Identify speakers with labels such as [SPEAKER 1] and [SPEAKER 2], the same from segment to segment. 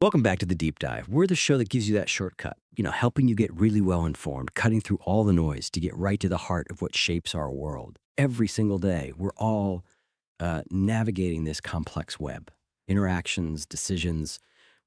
[SPEAKER 1] Welcome back to the Deep Dive. We're the show that gives you that shortcut, helping you get really well informed, cutting through all the noise to get right to the heart of what shapes our world. Every single day, we're all navigating this complex web interactions, decisions,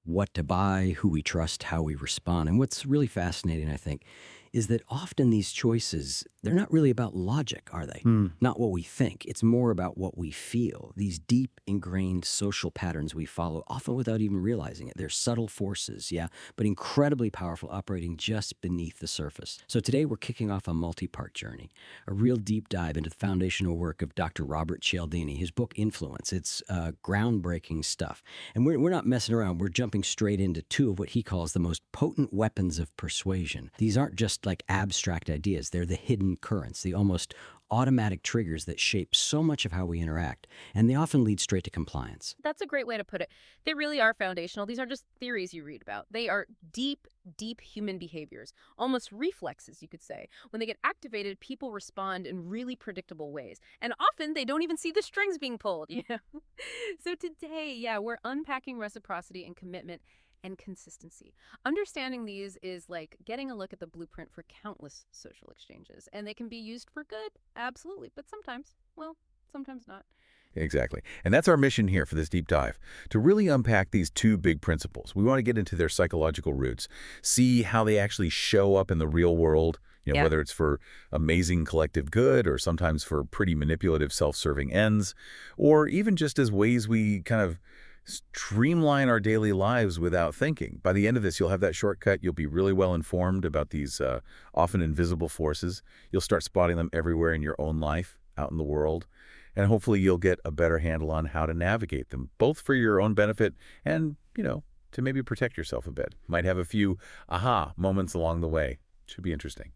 [SPEAKER 1] what to buy, who we trust, how we respond. And what's really fascinating, I think, is that often these choices, they're not really about logic, are they?
[SPEAKER 2] Hmm.
[SPEAKER 1] Not what we think. It's more about what we feel. These deep ingrained social patterns we follow, often without even realizing it. They're subtle forces, yeah, but incredibly powerful, operating just beneath the surface. So today we're kicking off a multi-part journey, a real deep dive into the foundational work of Dr. Robert Cialdini, his book Influence. It's groundbreaking stuff. And we're not messing around. We're jumping straight into two of what he calls the most potent weapons of persuasion. These aren't just like abstract ideas. They're the hidden currents, the almost automatic triggers that shape so much of how we interact, and they often lead straight to compliance.
[SPEAKER 3] That's a great way to put it. They really are foundational. These aren't just theories you read about. They are deep, deep human behaviors, almost reflexes, you could say. When they get activated, people respond in really predictable ways. And often they don't even see the strings being pulled. So today, we're unpacking reciprocity and commitment and consistency. Understanding these is like getting a look at the blueprint for countless social exchanges. And they can be used for good, absolutely. But sometimes, well, sometimes not.
[SPEAKER 2] Exactly. And that's our mission here for this deep dive, to really unpack these two big principles. We want to get into their psychological roots, see how they actually show up in the real world,
[SPEAKER 3] Yeah.
[SPEAKER 2] whether it's for amazing collective good or sometimes for pretty manipulative self-serving ends, or even just as ways we kind of streamline our daily lives without thinking. By the end of this, you'll have that shortcut. You'll be really well informed about these often invisible forces. You'll start spotting them everywhere in your own life, out in the world. And hopefully you'll get a better handle on how to navigate them, both for your own benefit and, to maybe protect yourself a bit. Might have a few aha moments along the way. Should be interesting.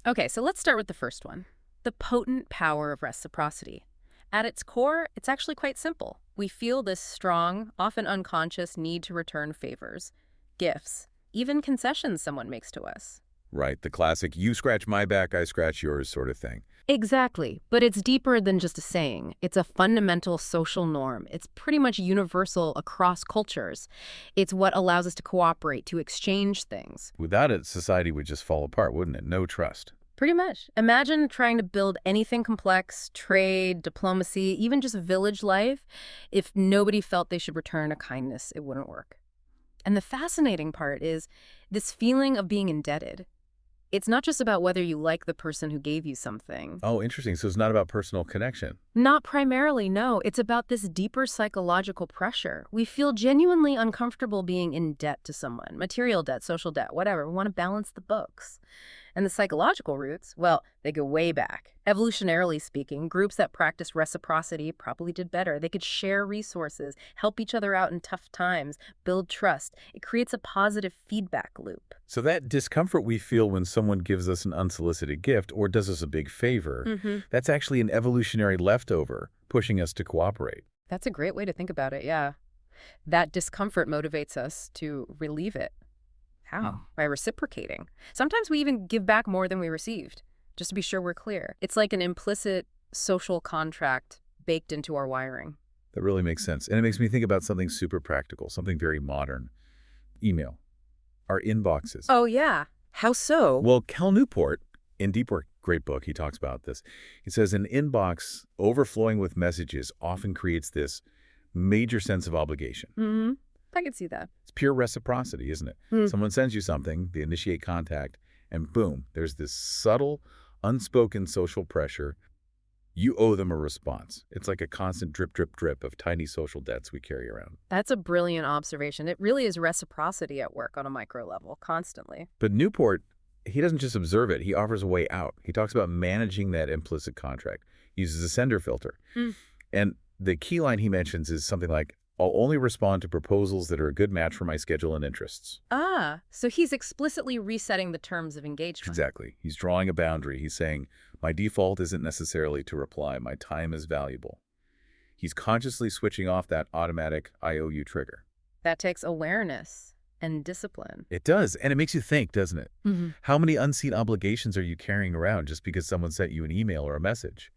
[SPEAKER 3] Okay, so let's start with the first one. The potent power of reciprocity. At its core, it's actually quite simple. We feel this strong, often unconscious need to return favors, gifts, even concessions someone makes to us.
[SPEAKER 2] Right, the classic you scratch my back, I scratch yours sort of thing.
[SPEAKER 3] Exactly, but it's deeper than just a saying. It's a fundamental social norm. It's pretty much universal across cultures. It's what allows us to cooperate, to exchange things.
[SPEAKER 2] Without it, society would just fall apart, wouldn't it? No trust.
[SPEAKER 3] Pretty much. Imagine trying to build anything complex, trade, diplomacy, even just village life. If nobody felt they should return a kindness, it wouldn't work. And the fascinating part is this feeling of being indebted. It's not just about whether you like the person who gave you something.
[SPEAKER 2] Oh, interesting. So it's not about personal connection.
[SPEAKER 3] Not primarily, no. It's about this deeper psychological pressure. We feel genuinely uncomfortable being in debt to someone. Material debt, social debt, whatever. We want to balance the books. And the psychological roots, well, they go way back. Evolutionarily speaking, groups that practice reciprocity probably did better. They could share resources, help each other out in tough times, build trust. It creates a positive feedback loop.
[SPEAKER 2] So that discomfort we feel when someone gives us an unsolicited gift or does us a big favor, that's actually an evolutionary leftover pushing us to cooperate.
[SPEAKER 3] That's a great way to think about it, yeah. That discomfort motivates us to relieve it. How? By reciprocating. Sometimes we even give back more than we received, just to be sure we're clear. It's like an implicit social contract baked into our wiring.
[SPEAKER 2] That really makes sense. And it makes me think about something super practical, something very modern. Email. Our inboxes.
[SPEAKER 3] Oh, yeah. How so?
[SPEAKER 2] Well, Cal Newport, in Deep Work, great book, he talks about this. He says an inbox overflowing with messages often creates this major sense of obligation.
[SPEAKER 3] I can see that.
[SPEAKER 2] It's pure reciprocity, isn't it? Someone sends you something, they initiate contact, and boom, there's this subtle, unspoken social pressure. You owe them a response. It's like a constant drip, drip, drip of tiny social debts we carry around.
[SPEAKER 3] That's a brilliant observation. It really is reciprocity at work on a micro level, constantly.
[SPEAKER 2] But Newport, he doesn't just observe it, he offers a way out. He talks about managing that implicit contract. He uses a sender filter. And the key line he mentions is something like, I'll only respond to proposals that are a good match for my schedule and interests.
[SPEAKER 3] Ah, so he's explicitly resetting the terms of engagement.
[SPEAKER 2] Exactly. He's drawing a boundary. He's saying, my default isn't necessarily to reply. My time is valuable. He's consciously switching off that automatic I owe you trigger.
[SPEAKER 3] That takes awareness and discipline.
[SPEAKER 2] It does. And it makes you think, doesn't it? How many unseen obligations are you carrying around just because someone sent you an email or a message?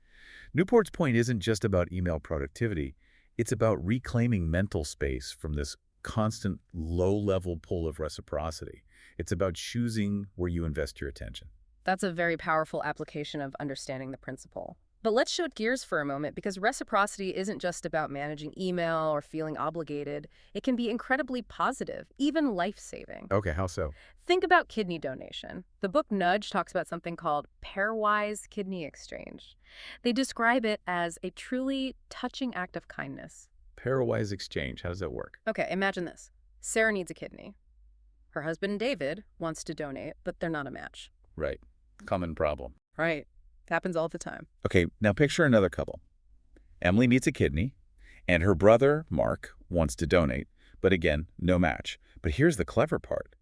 [SPEAKER 2] Newport's point isn't just about email productivity. It's about reclaiming mental space from this constant low-level pull of reciprocity. It's about choosing where you invest your attention.
[SPEAKER 3] That's a very powerful application of understanding the principle. But let's shift gears for a moment because reciprocity isn't just about managing email or feeling obligated. It can be incredibly positive, even life-saving.
[SPEAKER 2] Okay, how so?
[SPEAKER 3] Think about kidney donation. The book Nudge talks about something called pairwise kidney exchange. They describe it as a truly touching act of kindness.
[SPEAKER 2] Pairwise exchange, how does that work?
[SPEAKER 3] Okay, imagine this. Sarah needs a kidney. Her husband, David, wants to donate, but they're not a match.
[SPEAKER 2] Right. Common problem.
[SPEAKER 3] Right. Happens all the time.
[SPEAKER 2] Okay, now picture another couple. Emily needs a kidney, and her brother, Mark, wants to donate, but again, no match. But here's the clever part.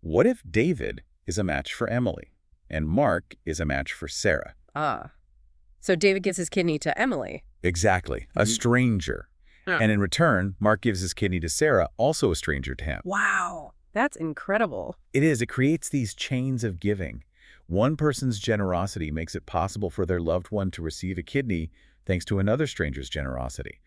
[SPEAKER 2] What if David is a match for Emily, and Mark is a match for Sarah?
[SPEAKER 3] Ah. So David gives his kidney to Emily.
[SPEAKER 2] Exactly, a stranger.
[SPEAKER 3] Yeah.
[SPEAKER 2] And in return, Mark gives his kidney to Sarah, also a stranger to him.
[SPEAKER 3] Wow. That's incredible.
[SPEAKER 2] It is. It creates these chains of giving. One person's generosity makes it possible for their loved one to receive a kidney thanks to another stranger's generosity.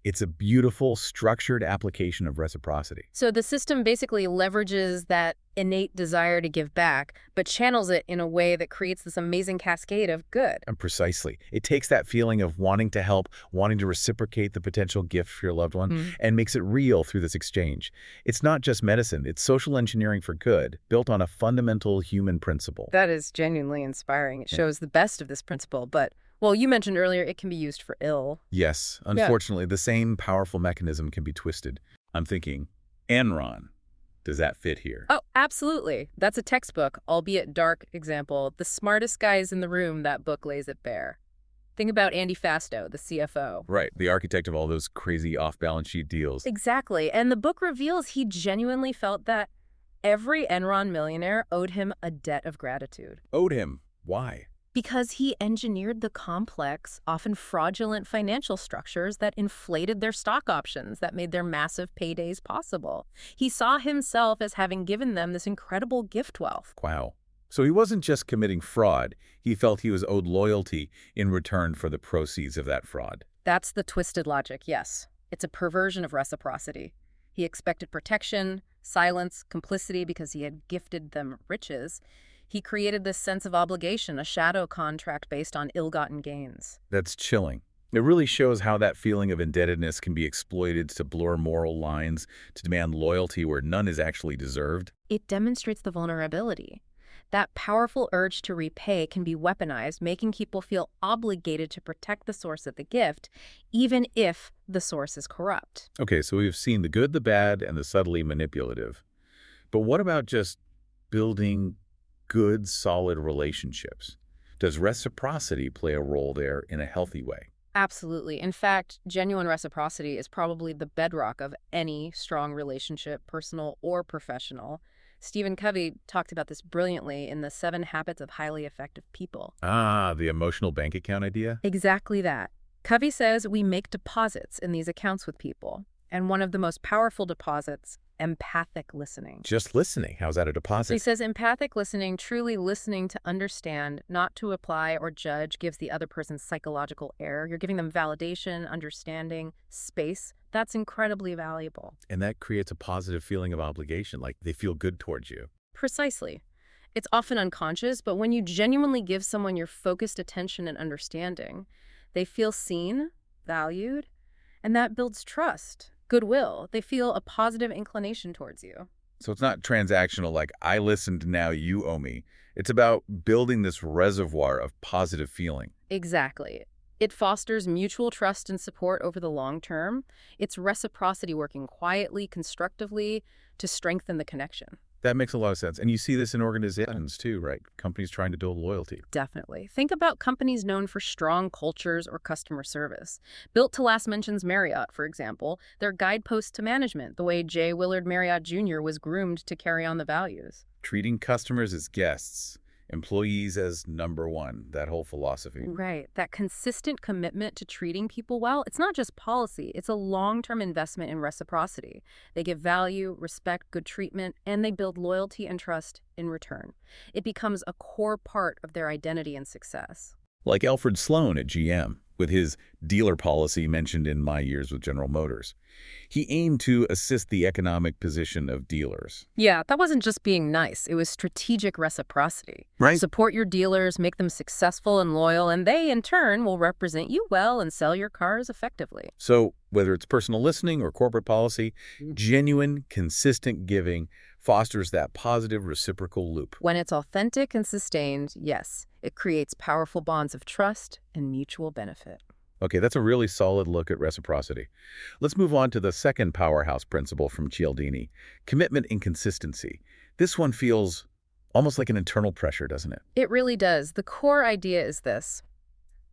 [SPEAKER 2] It's a beautiful, structured application of reciprocity.
[SPEAKER 3] So the system basically leverages that innate desire to give back, but channels it in a way that creates this amazing cascade of good.
[SPEAKER 2] And precisely. It takes that feeling of wanting to help, wanting to reciprocate the potential gift for your loved one, and makes it real through this exchange. It's not just medicine, it's social engineering for good, built on a fundamental human principle.
[SPEAKER 3] That is genuinely inspiring. It shows the best of this principle, but, well, you mentioned earlier it can be used for ill.
[SPEAKER 2] Yes, unfortunately, the same powerful mechanism can be twisted. I'm thinking, Enron. Does that fit here?
[SPEAKER 3] Oh, absolutely. That's a textbook, albeit dark example. The smartest guys in the room, that book lays it bare. Think about Andy Fasto, the CFO.
[SPEAKER 2] Right, the architect of all those crazy off-balance sheet deals.
[SPEAKER 3] Exactly. And the book reveals he genuinely felt that every Enron millionaire owed him a debt of gratitude.
[SPEAKER 2] Owed him. Why?
[SPEAKER 3] Because he engineered the complex, often fraudulent financial structures that inflated their stock options, that made their massive paydays possible. He saw himself as having given them this incredible gift wealth.
[SPEAKER 2] Wow. So he wasn't just committing fraud, he felt he was owed loyalty in return for the proceeds of that fraud.
[SPEAKER 3] That's the twisted logic, yes. It's a perversion of reciprocity. He expected protection, silence, complicity because he had gifted them riches. He created this sense of obligation, a shadow contract based on ill-gotten gains.
[SPEAKER 2] That's chilling. It really shows how that feeling of indebtedness can be exploited to blur moral lines, to demand loyalty where none is actually deserved.
[SPEAKER 3] It demonstrates the vulnerability. That powerful urge to repay can be weaponized, making people feel obligated to protect the source of the gift, even if the source is corrupt.
[SPEAKER 2] Okay, so we've seen the good, the bad, and the subtly manipulative. But what about just building good, solid relationships? Does reciprocity play a role there in a healthy way?
[SPEAKER 3] Absolutely. In fact, genuine reciprocity is probably the bedrock of any strong relationship, personal or professional. Stephen Covey talked about this brilliantly in the 7 Habits of Highly Effective People.
[SPEAKER 2] Ah, the emotional bank account idea?
[SPEAKER 3] Exactly that. Covey says we make deposits in these accounts with people. And one of the most powerful deposits, empathic listening.
[SPEAKER 2] Just listening. How's that a
[SPEAKER 3] So
[SPEAKER 2] deposit?
[SPEAKER 3] he says empathic listening, truly listening to understand, not to apply or judge, gives the other person psychological air. You're giving them validation, understanding, space. That's incredibly valuable.
[SPEAKER 2] And that creates a positive feeling of obligation, like they feel good towards you.
[SPEAKER 3] Precisely. It's often unconscious, but when you genuinely give someone your focused attention and understanding, they feel seen, valued, and that builds trust, goodwill. They feel a positive inclination towards you.
[SPEAKER 2] So it's not transactional like, I listened, now you owe me. It's about building this reservoir of positive feeling.
[SPEAKER 3] Exactly. It fosters mutual trust and support over the long term. It's reciprocity working quietly, constructively to strengthen the connection.
[SPEAKER 2] That makes a lot of sense. And you see this in organizations too, right? Companies trying to build loyalty.
[SPEAKER 3] Definitely. Think about companies known for strong cultures or customer service. Built to last mentions Marriott, for example. They're guideposts to management, the way J. Willard Marriott Jr. was groomed to carry on the values.
[SPEAKER 2] Treating customers as guests, employees as number one, that whole philosophy.
[SPEAKER 3] Right. That consistent commitment to treating people well, it's not just policy, it's a long-term investment in reciprocity. They give value, respect, good treatment, and they build loyalty and trust in return. It becomes a core part of their identity and success.
[SPEAKER 2] Like Alfred Sloan at GM. with his dealer policy mentioned in My Years with General Motors. He aimed to assist the economic position of dealers.
[SPEAKER 3] Yeah, that wasn't just being nice. It was strategic reciprocity.
[SPEAKER 2] Right.
[SPEAKER 3] Support your dealers, make them successful and loyal, and they, in turn, will represent you well and sell your cars effectively.
[SPEAKER 2] So whether it's personal listening or corporate policy, genuine, consistent giving fosters that positive reciprocal loop.
[SPEAKER 3] When it's authentic and sustained, yes, it creates powerful bonds of trust and mutual benefit.
[SPEAKER 2] Okay, that's a really solid look at reciprocity. Let's move on to the second powerhouse principle from Cialdini, commitment and consistency. This one feels almost like an internal pressure, doesn't it?
[SPEAKER 3] It really does. The core idea is this.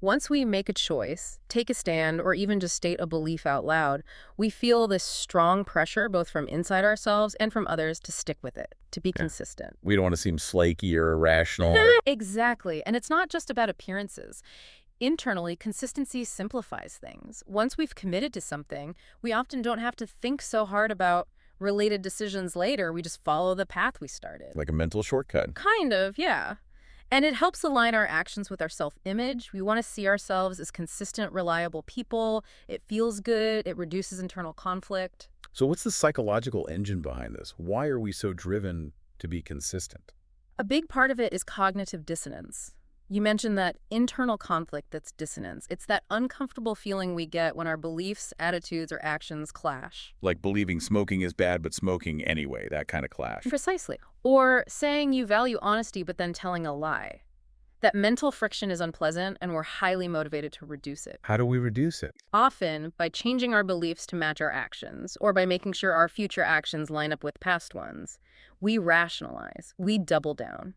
[SPEAKER 3] Once we make a choice, take a stand, or even just state a belief out loud, we feel this strong pressure both from inside ourselves and from others to stick with it, to be consistent.
[SPEAKER 2] We don't want to seem slaky or irrational.
[SPEAKER 3] Exactly. And it's not just about appearances. Internally, consistency simplifies things. Once we've committed to something, we often don't have to think so hard about related decisions later. We just follow the path we started.
[SPEAKER 2] Like a mental shortcut.
[SPEAKER 3] Kind of, yeah. And it helps align our actions with our self-image. We want to see ourselves as consistent, reliable people. It feels good. It reduces internal conflict.
[SPEAKER 2] So what's the psychological engine behind this? Why are we so driven to be consistent?
[SPEAKER 3] A big part of it is cognitive dissonance. You mentioned that internal conflict that's dissonance. It's that uncomfortable feeling we get when our beliefs, attitudes, or actions clash.
[SPEAKER 2] Like believing smoking is bad, but smoking anyway, that kind of clash.
[SPEAKER 3] Precisely. Or saying you value honesty, but then telling a lie. That mental friction is unpleasant, and we're highly motivated to reduce it.
[SPEAKER 2] How do we reduce it?
[SPEAKER 3] Often by changing our beliefs to match our actions, or by making sure our future actions line up with past ones. We rationalize. We double down.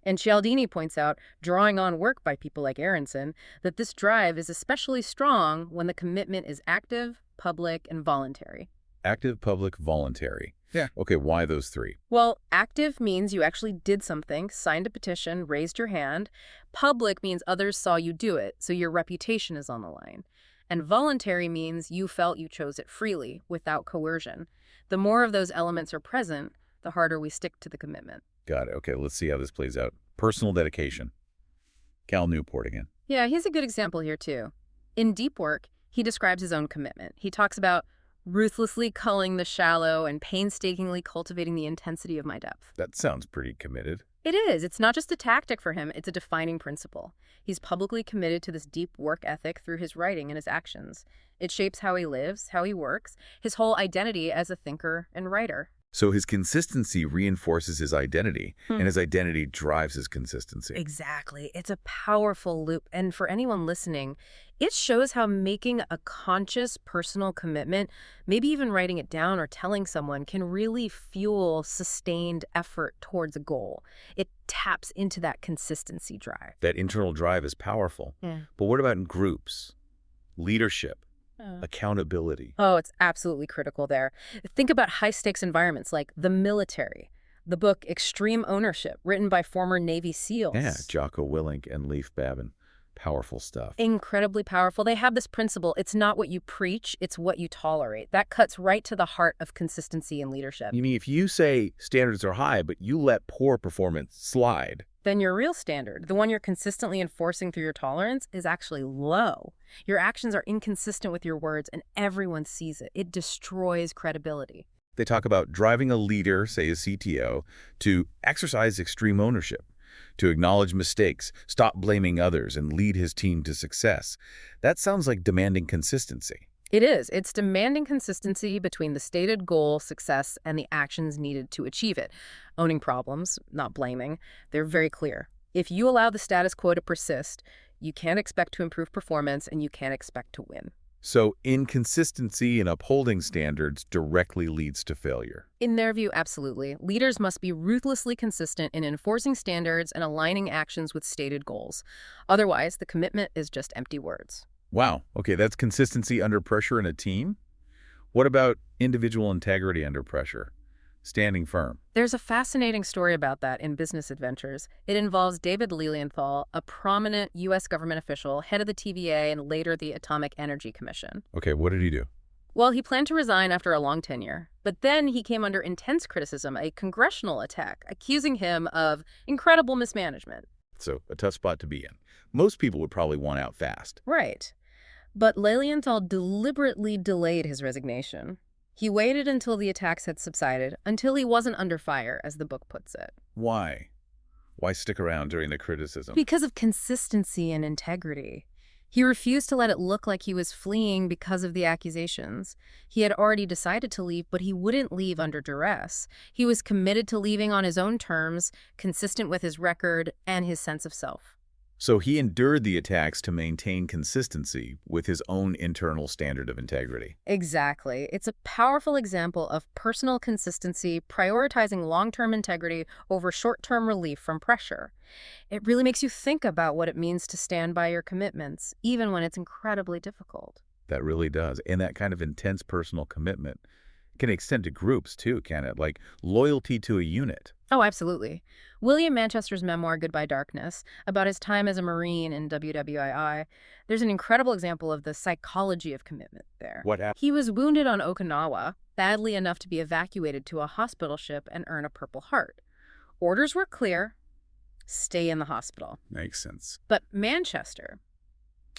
[SPEAKER 3] And Cialdini points out, drawing on work by people like Aronson, that this drive is especially strong when the commitment is active, public, and voluntary.
[SPEAKER 2] Active, public, voluntary. Yeah. Okay, why those three?
[SPEAKER 3] Well, active means you actually did something, signed a petition, raised your hand. Public means others saw you do it, so your reputation is on the line. And voluntary means you felt you chose it freely, without coercion. The more of those elements are present, the harder we stick to the commitment.
[SPEAKER 2] Got it. Okay, let's see how this plays out. Personal dedication. Cal Newport again.
[SPEAKER 3] Yeah, he's a good example here, too. In Deep Work, he describes his own commitment. He talks about ruthlessly culling the shallow and painstakingly cultivating the intensity of my depth.
[SPEAKER 2] That sounds pretty committed.
[SPEAKER 3] It is. It's not just a tactic for him. It's a defining principle. He's publicly committed to this deep work ethic through his writing and his actions. It shapes how he lives, how he works, his whole identity as a thinker and writer.
[SPEAKER 2] So his consistency reinforces his identity, and his identity drives his consistency.
[SPEAKER 3] Exactly. It's a powerful loop. And for anyone listening, it shows how making a conscious personal commitment, maybe even writing it down or telling someone, can really fuel sustained effort towards a goal. It taps into that consistency drive.
[SPEAKER 2] That internal drive is powerful.
[SPEAKER 3] Yeah.
[SPEAKER 2] But what about in groups? Leadership, accountability.
[SPEAKER 3] Oh, it's absolutely critical there. Think about high-stakes environments like the military. The book Extreme Ownership, written by former Navy SEALs.
[SPEAKER 2] Yeah, Jocko Willink and Leif Babin. Powerful stuff.
[SPEAKER 3] Incredibly powerful. They have this principle, it's not what you preach, it's what you tolerate. That cuts right to the heart of consistency in leadership.
[SPEAKER 2] You mean if you say standards are high, but you let poor performance slide?
[SPEAKER 3] Then your real standard, the one you're consistently enforcing through your tolerance, is actually low. Your actions are inconsistent with your words, and everyone sees it. It destroys credibility.
[SPEAKER 2] They talk about driving a leader, say a CTO, to exercise extreme ownership, to acknowledge mistakes, stop blaming others, and lead his team to success. That sounds like demanding consistency.
[SPEAKER 3] It is. It's demanding consistency between the stated goal, success, and the actions needed to achieve it. Owning problems, not blaming, they're very clear. If you allow the status quo to persist, you can't expect to improve performance and you can't expect to win.
[SPEAKER 2] So inconsistency in upholding standards directly leads to failure.
[SPEAKER 3] In their view, absolutely. Leaders must be ruthlessly consistent in enforcing standards and aligning actions with stated goals. Otherwise, the commitment is just empty words.
[SPEAKER 2] Wow. Okay, that's consistency under pressure in a team? What about individual integrity under pressure? Standing firm.
[SPEAKER 3] There's a fascinating story about that in Business Adventures. It involves David Lilienthal, a prominent U.S. government official, head of the TVA and later the Atomic Energy Commission.
[SPEAKER 2] Okay, what did he do?
[SPEAKER 3] Well, he planned to resign after a long tenure, but then he came under intense criticism, a congressional attack, accusing him of incredible mismanagement.
[SPEAKER 2] So a tough spot to be in. Most people would probably want out fast.
[SPEAKER 3] Right. But Lilienthal deliberately delayed his resignation. He waited until the attacks had subsided, until he wasn't under fire, as the book puts it.
[SPEAKER 2] Why? Why stick around during the criticism?
[SPEAKER 3] Because of consistency and integrity. He refused to let it look like he was fleeing because of the accusations. He had already decided to leave, but he wouldn't leave under duress. He was committed to leaving on his own terms, consistent with his record and his sense of self.
[SPEAKER 2] So he endured the attacks to maintain consistency with his own internal standard of integrity.
[SPEAKER 3] Exactly. It's a powerful example of personal consistency, prioritizing long-term integrity over short-term relief from pressure. It really makes you think about what it means to stand by your commitments, even when it's incredibly difficult.
[SPEAKER 2] That really does. And that kind of intense personal commitment can extend to groups too, can it? Like loyalty to a unit.
[SPEAKER 3] Oh, absolutely. William Manchester's memoir, Goodbye Darkness, about his time as a Marine in WWII, there's an incredible example of the psychology of commitment there.
[SPEAKER 2] What happened?
[SPEAKER 3] He was wounded on Okinawa, badly enough to be evacuated to a hospital ship and earn a Purple Heart. Orders were clear: stay in the hospital.
[SPEAKER 2] Makes sense.
[SPEAKER 3] But Manchester,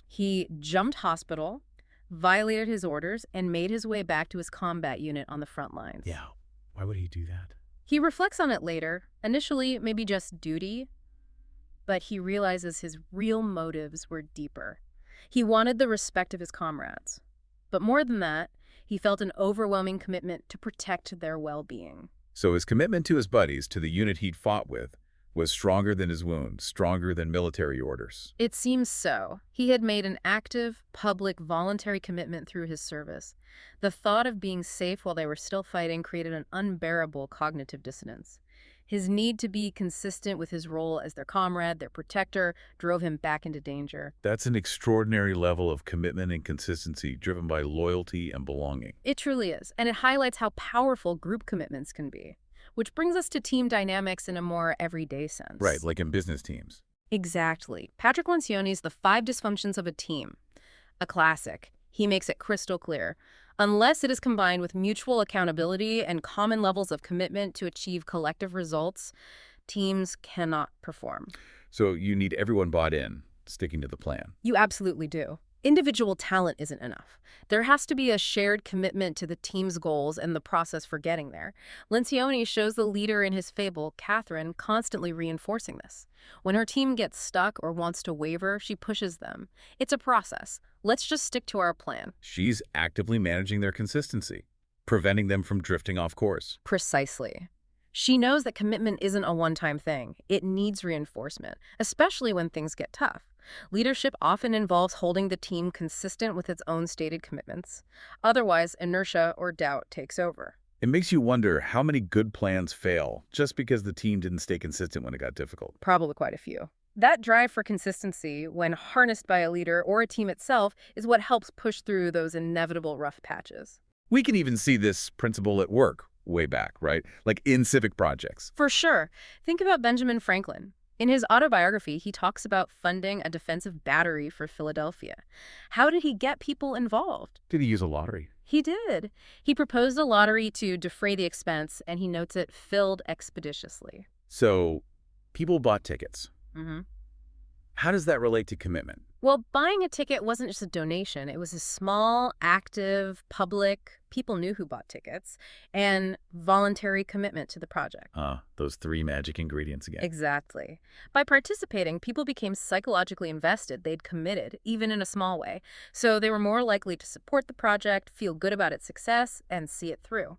[SPEAKER 3] he jumped hospital, violated his orders, and made his way back to his combat unit on the front lines.
[SPEAKER 2] Yeah. Why would he do that?
[SPEAKER 3] He reflects on it later, initially maybe just duty, but he realizes his real motives were deeper. He wanted the respect of his comrades. But more than that, he felt an overwhelming commitment to protect their well-being.
[SPEAKER 2] So his commitment to his buddies, to the unit he'd fought with, was stronger than his wounds, stronger than military orders.
[SPEAKER 3] It seems so. He had made an active, public, voluntary commitment through his service. The thought of being safe while they were still fighting created an unbearable cognitive dissonance. His need to be consistent with his role as their comrade, their protector, drove him back into danger.
[SPEAKER 2] That's an extraordinary level of commitment and consistency driven by loyalty and belonging.
[SPEAKER 3] It truly is, and it highlights how powerful group commitments can be. Which brings us to team dynamics in a more everyday sense.
[SPEAKER 2] Right, like in business teams.
[SPEAKER 3] Exactly. Patrick Lencioni's The 5 Dysfunctions of a Team. A classic. He makes it crystal clear. Unless it is combined with mutual accountability and common levels of commitment to achieve collective results, teams cannot perform.
[SPEAKER 2] So you need everyone bought in, sticking to the plan.
[SPEAKER 3] You absolutely do. Individual talent isn't enough. There has to be a shared commitment to the team's goals and the process for getting there. Lencioni shows the leader in his fable, Catherine, constantly reinforcing this. When her team gets stuck or wants to waver, she pushes them. It's a process. Let's just stick to our plan.
[SPEAKER 2] She's actively managing their consistency, preventing them from drifting off course.
[SPEAKER 3] Precisely. She knows that commitment isn't a one-time thing. It needs reinforcement, especially when things get tough. Leadership often involves holding the team consistent with its own stated commitments. Otherwise, inertia or doubt takes over.
[SPEAKER 2] It makes you wonder how many good plans fail just because the team didn't stay consistent when it got difficult.
[SPEAKER 3] Probably quite a few. That drive for consistency, when harnessed by a leader or a team itself, is what helps push through those inevitable rough patches.
[SPEAKER 2] We can even see this principle at work way back, right? Like in civic projects.
[SPEAKER 3] For sure. Think about Benjamin Franklin. In his autobiography, he talks about funding a defensive battery for Philadelphia. How did he get people involved?
[SPEAKER 2] Did he use a lottery?
[SPEAKER 3] He did. He proposed a lottery to defray the expense, and he notes it filled expeditiously.
[SPEAKER 2] So people bought tickets.
[SPEAKER 3] Mm-hmm.
[SPEAKER 2] How does that relate to commitment?
[SPEAKER 3] Well, buying a ticket wasn't just a donation. It was a small, active, public, people knew who bought tickets, and voluntary commitment to the project.
[SPEAKER 2] Those 3 magic ingredients again.
[SPEAKER 3] Exactly. By participating, people became psychologically invested. They'd committed, even in a small way. So they were more likely to support the project, feel good about its success, and see it through.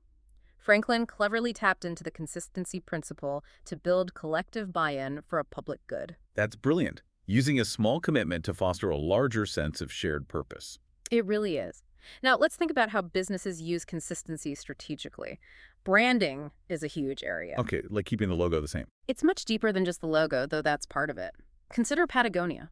[SPEAKER 3] Franklin cleverly tapped into the consistency principle to build collective buy-in for a public good.
[SPEAKER 2] That's brilliant. Using a small commitment to foster a larger sense of shared purpose.
[SPEAKER 3] It really is. Now, let's think about how businesses use consistency strategically. Branding is a huge area.
[SPEAKER 2] Okay, like keeping the logo the same.
[SPEAKER 3] It's much deeper than just the logo, though that's part of it. Consider Patagonia.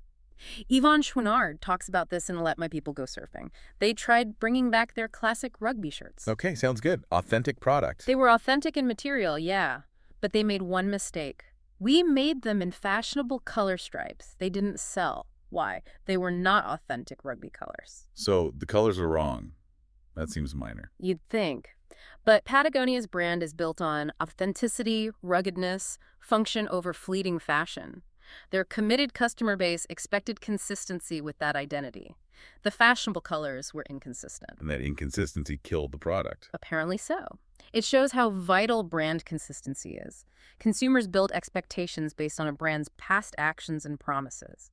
[SPEAKER 3] Yvon Chouinard talks about this in Let My People Go Surfing. They tried bringing back their classic rugby shirts.
[SPEAKER 2] Okay, sounds good. Authentic product.
[SPEAKER 3] They were authentic in material, yeah, but they made one mistake. We made them in fashionable color stripes. They didn't sell. Why? They were not authentic rugby colors.
[SPEAKER 2] So the colors are wrong. That seems minor.
[SPEAKER 3] You'd think. But Patagonia's brand is built on authenticity, ruggedness, function over fleeting fashion. Their committed customer base expected consistency with that identity. The fashionable colors were inconsistent.
[SPEAKER 2] And that inconsistency killed the product.
[SPEAKER 3] Apparently so. It shows how vital brand consistency is. Consumers build expectations based on a brand's past actions and promises.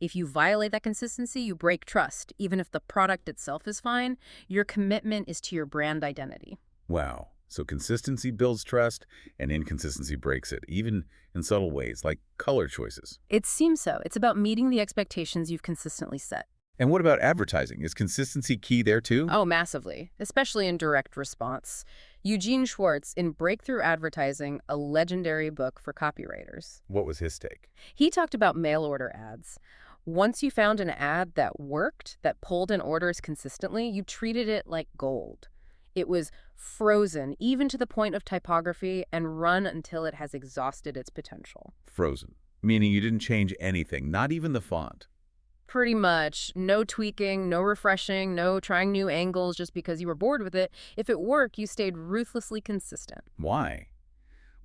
[SPEAKER 3] If you violate that consistency, you break trust. Even if the product itself is fine, your commitment is to your brand identity.
[SPEAKER 2] Wow. So consistency builds trust, and inconsistency breaks it, even in subtle ways, like color choices.
[SPEAKER 3] It seems so. It's about meeting the expectations you've consistently set.
[SPEAKER 2] And what about advertising? Is consistency key there too?
[SPEAKER 3] Oh, massively, especially in direct response. Eugene Schwartz in Breakthrough Advertising, a legendary book for copywriters.
[SPEAKER 2] What was his take?
[SPEAKER 3] He talked about mail order ads. Once you found an ad that worked, that pulled in orders consistently, you treated it like gold. It was frozen, even to the point of typography, and run until it has exhausted its potential.
[SPEAKER 2] Frozen. Meaning you didn't change anything, not even the font.
[SPEAKER 3] Pretty much. No tweaking, no refreshing, no trying new angles just because you were bored with it. If it worked, you stayed ruthlessly consistent.
[SPEAKER 2] Why?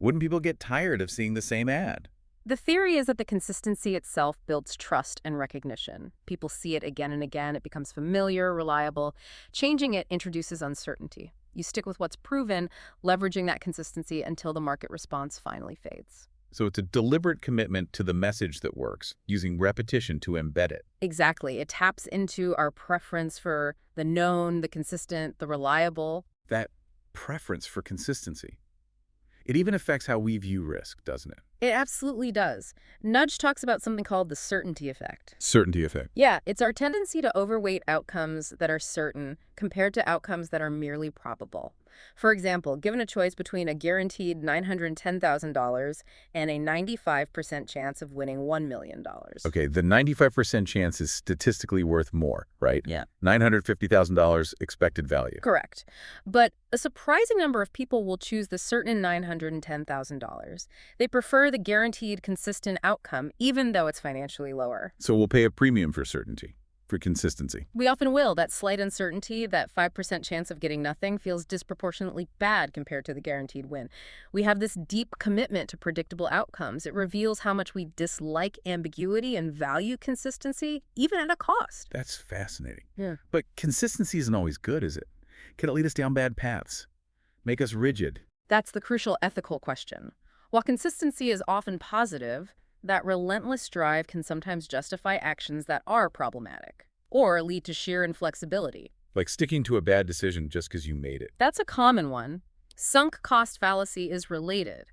[SPEAKER 2] Wouldn't people get tired of seeing the same ad?
[SPEAKER 3] The theory is that the consistency itself builds trust and recognition. People see it again and again. It becomes familiar, reliable. Changing it introduces uncertainty. You stick with what's proven, leveraging that consistency until the market response finally fades.
[SPEAKER 2] So it's a deliberate commitment to the message that works, using repetition to embed it.
[SPEAKER 3] Exactly. It taps into our preference for the known, the consistent, the reliable.
[SPEAKER 2] That preference for consistency. It even affects how we view risk, doesn't it?
[SPEAKER 3] It absolutely does. Nudge talks about something called the certainty effect.
[SPEAKER 2] Certainty effect.
[SPEAKER 3] Yeah, it's our tendency to overweight outcomes that are certain compared to outcomes that are merely probable. For example, given a choice between a guaranteed $910,000 and a 95% chance of winning $1 million.
[SPEAKER 2] Okay, the 95% chance is statistically worth more, right?
[SPEAKER 3] Yeah.
[SPEAKER 2] $950,000 expected value.
[SPEAKER 3] Correct. But a surprising number of people will choose the certain $910,000. They prefer the guaranteed, consistent outcome, even though it's financially lower.
[SPEAKER 2] So we'll pay a premium for certainty, for consistency.
[SPEAKER 3] We often will. That slight uncertainty, that 5% chance of getting nothing, feels disproportionately bad compared to the guaranteed win. We have this deep commitment to predictable outcomes. It reveals how much we dislike ambiguity and value consistency, even at a cost.
[SPEAKER 2] That's fascinating.
[SPEAKER 3] Yeah.
[SPEAKER 2] But consistency isn't always good, is it? Can it lead us down bad paths? Make us rigid?
[SPEAKER 3] That's the crucial ethical question. While consistency is often positive, that relentless drive can sometimes justify actions that are problematic or lead to sheer inflexibility.
[SPEAKER 2] Like sticking to a bad decision just because you made it.
[SPEAKER 3] That's a common one. Sunk cost fallacy is related,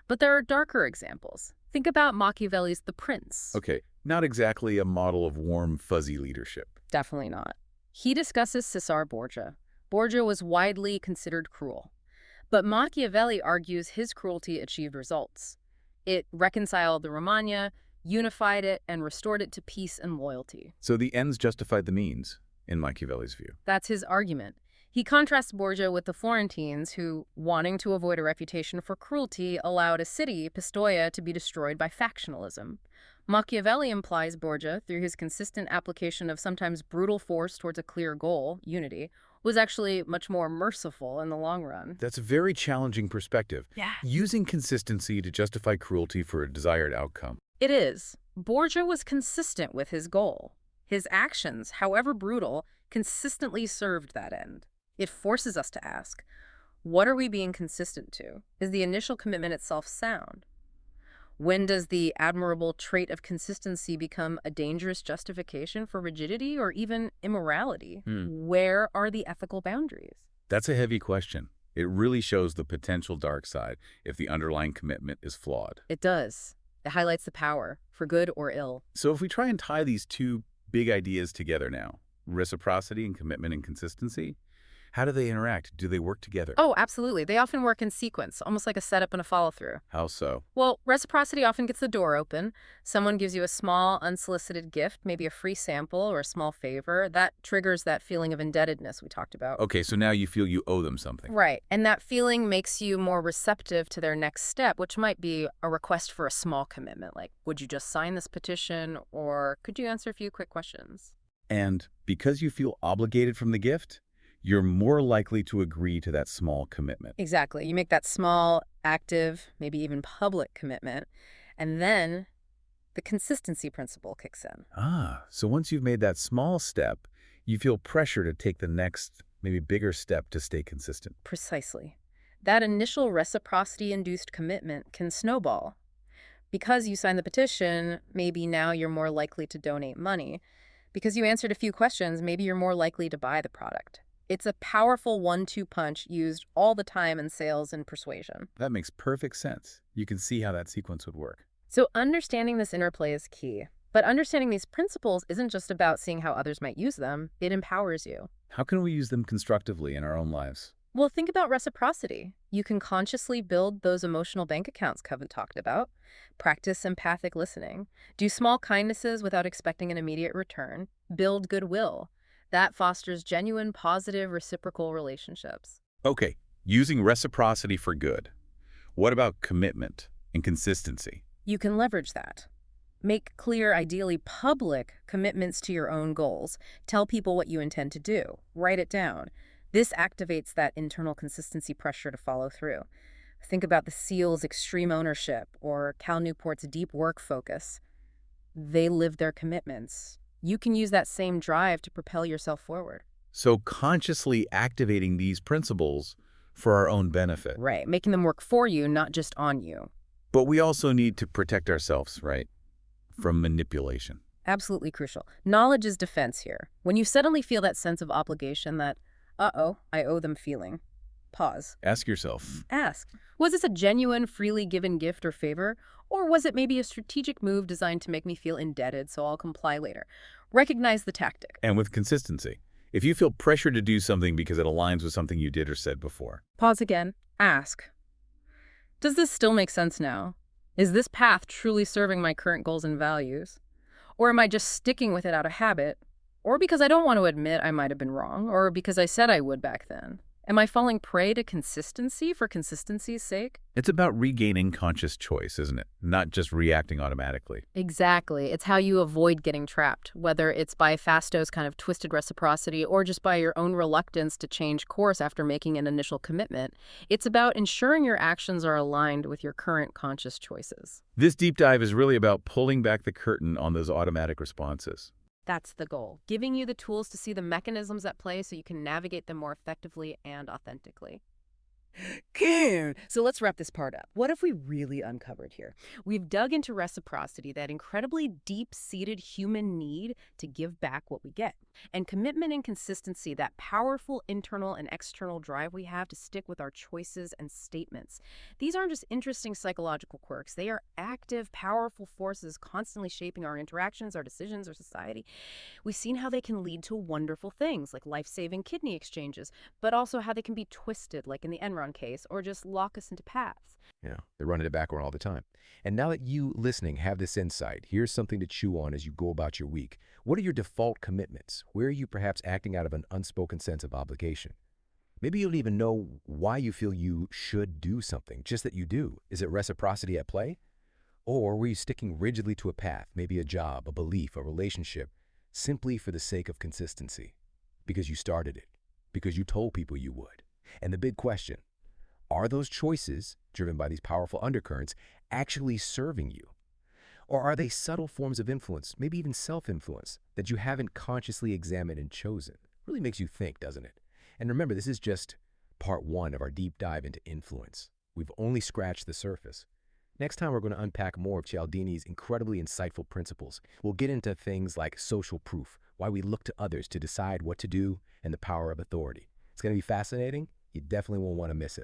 [SPEAKER 3] but there are darker examples. Think about Machiavelli's The Prince.
[SPEAKER 2] Okay, not exactly a model of warm, fuzzy leadership.
[SPEAKER 3] Definitely not. He discusses Cesare Borgia. Borgia was widely considered cruel, but Machiavelli argues his cruelty achieved results. It reconciled the Romagna, unified it, and restored it to peace and loyalty.
[SPEAKER 2] So the ends justified the means, in Machiavelli's view.
[SPEAKER 3] That's his argument. He contrasts Borgia with the Florentines who, wanting to avoid a reputation for cruelty, allowed a city, Pistoia, to be destroyed by factionalism. Machiavelli implies Borgia, through his consistent application of sometimes brutal force towards a clear goal, unity, was actually much more merciful in the long run.
[SPEAKER 2] That's a very challenging perspective.
[SPEAKER 3] Yeah.
[SPEAKER 2] Using consistency to justify cruelty for a desired outcome.
[SPEAKER 3] It is. Borgia was consistent with his goal. His actions, however brutal, consistently served that end. It forces us to ask, what are we being consistent to? Is the initial commitment itself sound? When does the admirable trait of consistency become a dangerous justification for rigidity or even immorality? Where are the ethical boundaries?
[SPEAKER 2] That's a heavy question. It really shows the potential dark side if the underlying commitment is flawed.
[SPEAKER 3] It does. It highlights the power, for good or ill.
[SPEAKER 2] So if we try and tie these two big ideas together now, reciprocity and commitment and consistency, how do they interact? Do they work together?
[SPEAKER 3] Oh, absolutely. They often work in sequence, almost like a setup and a follow-through.
[SPEAKER 2] How so?
[SPEAKER 3] Well, reciprocity often gets the door open. Someone gives you a small, unsolicited gift, maybe a free sample or a small favor. That triggers that feeling of indebtedness we talked about.
[SPEAKER 2] Okay, so now you feel you owe them something.
[SPEAKER 3] Right. And that feeling makes you more receptive to their next step, which might be a request for a small commitment, like, would you just sign this petition, or could you answer a few quick questions?
[SPEAKER 2] And because you feel obligated from the gift, you're more likely to agree to that small commitment.
[SPEAKER 3] Exactly. You make that small, active, maybe even public commitment, and then the consistency principle kicks in.
[SPEAKER 2] Ah, so once you've made that small step, you feel pressure to take the next, maybe bigger step to stay consistent.
[SPEAKER 3] Precisely. That initial reciprocity-induced commitment can snowball. Because you signed the petition, maybe now you're more likely to donate money. Because you answered a few questions, maybe you're more likely to buy the product. It's a powerful 1-2 punch used all the time in sales and persuasion.
[SPEAKER 2] That makes perfect sense. You can see how that sequence would work.
[SPEAKER 3] So understanding this interplay is key. But understanding these principles isn't just about seeing how others might use them, it empowers you.
[SPEAKER 2] How can we use them constructively in our own lives?
[SPEAKER 3] Well, think about reciprocity. You can consciously build those emotional bank accounts Kevin talked about, practice empathic listening, do small kindnesses without expecting an immediate return, build goodwill. That fosters genuine, positive, reciprocal relationships.
[SPEAKER 2] Okay, using reciprocity for good. What about commitment and consistency?
[SPEAKER 3] You can leverage that. Make clear, ideally public, commitments to your own goals. Tell people what you intend to do. Write it down. This activates that internal consistency pressure to follow through. Think about the SEALs' extreme ownership or Cal Newport's deep work focus. They live their commitments. You can use that same drive to propel yourself forward.
[SPEAKER 2] So consciously activating these principles for our own benefit.
[SPEAKER 3] Right, making them work for you, not just on you.
[SPEAKER 2] But we also need to protect ourselves, right, from manipulation.
[SPEAKER 3] Absolutely crucial. Knowledge is defense here. When you suddenly feel that sense of obligation, that, uh-oh, I owe them feeling. Pause.
[SPEAKER 2] Ask yourself,
[SPEAKER 3] Ask, was this a genuine, freely given gift or favor? Or was it maybe a strategic move designed to make me feel indebted, so I'll comply later? Recognize the tactic.
[SPEAKER 2] and with consistency, if you feel pressure to do something because it aligns with something you did or said before.
[SPEAKER 3] Pause again. Ask, does this still make sense now? Is this path truly serving my current goals and values? Or am I just sticking with it out of habit? Or because I don't want to admit I might have been wrong? Or because I said I would back then? Am I falling prey to consistency for consistency's sake?
[SPEAKER 2] It's about regaining conscious choice, isn't it? Not just reacting automatically.
[SPEAKER 3] Exactly. It's how you avoid getting trapped, whether it's by Fasto's kind of twisted reciprocity or just by your own reluctance to change course after making an initial commitment. It's about ensuring your actions are aligned with your current conscious choices.
[SPEAKER 2] This deep dive is really about pulling back the curtain on those automatic responses.
[SPEAKER 3] That's the goal, giving you the tools to see the mechanisms at play so you can navigate them more effectively and authentically. Good. So let's wrap this part up. What have we really uncovered here? We've dug into reciprocity, that incredibly deep-seated human need to give back what we get. And commitment and consistency, that powerful internal and external drive we have to stick with our choices and statements. These aren't just interesting psychological quirks. They are active, powerful forces constantly shaping our interactions, our decisions, our society. We've seen how they can lead to wonderful things like life-saving kidney exchanges, but also how they can be twisted, like in the Enron case, or just lock us into paths.
[SPEAKER 4] Yeah, they're running it back all the time. And now that you listening have this insight, here's something to chew on as you go about your week. What are your default commitments? Where are you perhaps acting out of an unspoken sense of obligation? Maybe you don't even know why you feel you should do something, just that you do. Is it reciprocity at play? Or were you sticking rigidly to a path, maybe a job, a belief, a relationship, simply for the sake of consistency? Because you started it, because you told people you would. And the big question, are those choices, driven by these powerful undercurrents, actually serving you? Or are they subtle forms of influence, maybe even self-influence, that you haven't consciously examined and chosen? Really makes you think, doesn't it? And remember, this is just part one of our deep dive into influence. We've only scratched the surface. Next time, we're going to unpack more of Cialdini's incredibly insightful principles. We'll get into things like social proof, why we look to others to decide what to do, and the power of authority. It's going to be fascinating. You definitely won't want to miss it.